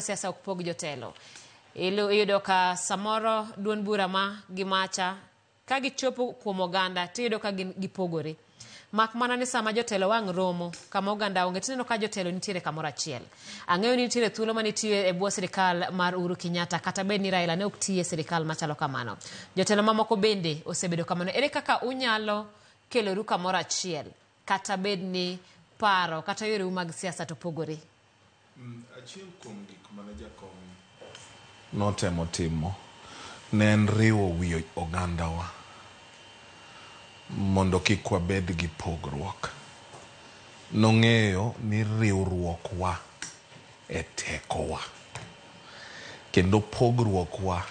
siasa kupog jotelo. Iyudo ka samoro duon bura ma gimacha ka gichopo kuom oganda tiyudo ka gipogore. Mak mana ni sama jotelo wang' romo kama oganda onge tineno ka jotelo nitiere kamoro achiel. Ang'eyo ni nitiere thuolo manitie e bwo sirikal mar Uhuru Kenyatta kata bed ni Raila ne ok tiye sirikal machalo kamano. Jotelo mamoko bende osebedo kamano. Ere kaka unyalo keloru kamoro achiel kata bed ni paro kata yore mag siasa to pogore? Achiel kuom gik mane jakom notemo timo ne en riwo wi ogandawa mondo kik wabed gi pogruok. Nong'eyo ni riwruokwa e tekowa kendo pogruokwa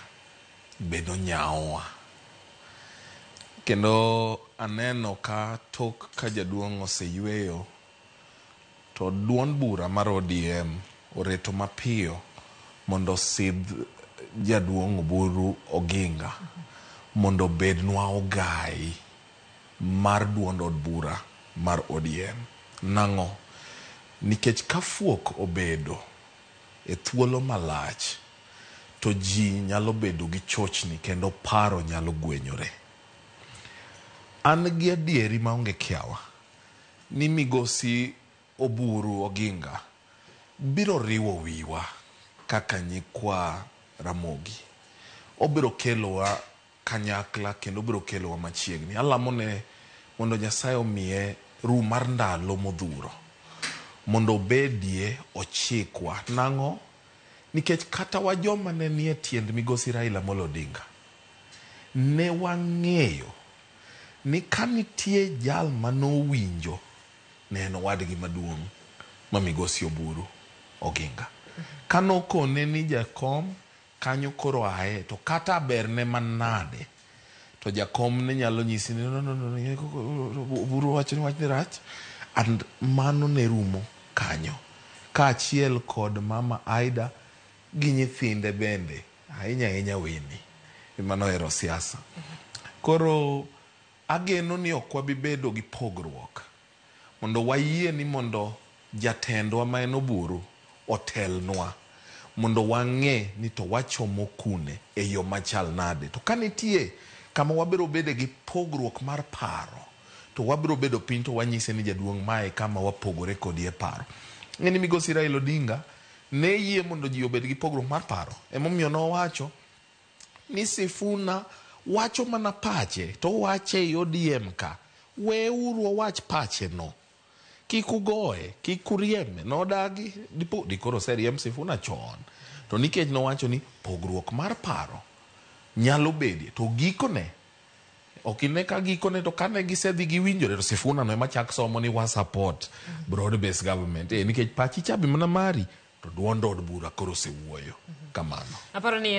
bedo nyaowa. Kendo aneno ka tok ka jaduong' oseyweyo to duond bura mar ODM oreto mapiyo mondo sidh jaduong' Oburu Oginga mondo bednwa ogai mar duond od bura mar ODM. Nang'o? Nikech ka fuok obedo e thuolo malach to ji nyalo bedo gi chochni kendo paro nyalo gwenyore. An gi adieri maonge kiawa ni migosi Oburu Oginga biro riwo wiwa kaka nyikwa Ramogi. Obiro kelowa kanyakla kendo obiro kelowa machiegni. Alamone mondo Nyasaye omiye ru mar ndalo modhuro mondo obedie ochikwa. Nang'o? Nikech kata wa joma ne nie tiend migosi Raila Amolo Odinga ne wang'eyo ni kanitie jal manowinjo ne en wadgi maduong' ma migosi Oburu Oginga. Kanokone ni jakom kanyo koro ae to kata berne manade to jakom ne nyalo nyisi ni no Oburu wacho ni wach ni rach, and mano ne rumo kanyo kaachiel kod mama Aida gi nyithinde bende ahinya Weni mano ero siasa. Koro ageno ni ok wabibedo gi pogruok mondo wayie ni mondo jatendwa ma en Oburu otelnwa mondo wang'e ni to wachomo kune e yo machal nade. To kanitie kama wabiro bede gi pogruok mar paro to wabiro bedo piny to wanyise ni jaduong' mae kama wapogore kodi e paro. Ng'eni migosi Raila Odinga ne yie mondo ji obed gi pogruok mar paro. Emomiyo nowacho ni Sifuna wacho mana pache to wache e ODM ka. Weuru owach pache no. Kik ugoye, kik urieme. Nodagi dikoro seriem Sifuna chon. To nikech nowacho ni pogruok mar paro nyalo bedie to gikone okine ka gikone to kane gisedhi giwinjore to Sifuna no ema chak somo ni wa support broad based government. Nikech pachi chabi mana mari to duond od bura koro sewuoyo kamano. Aparo ni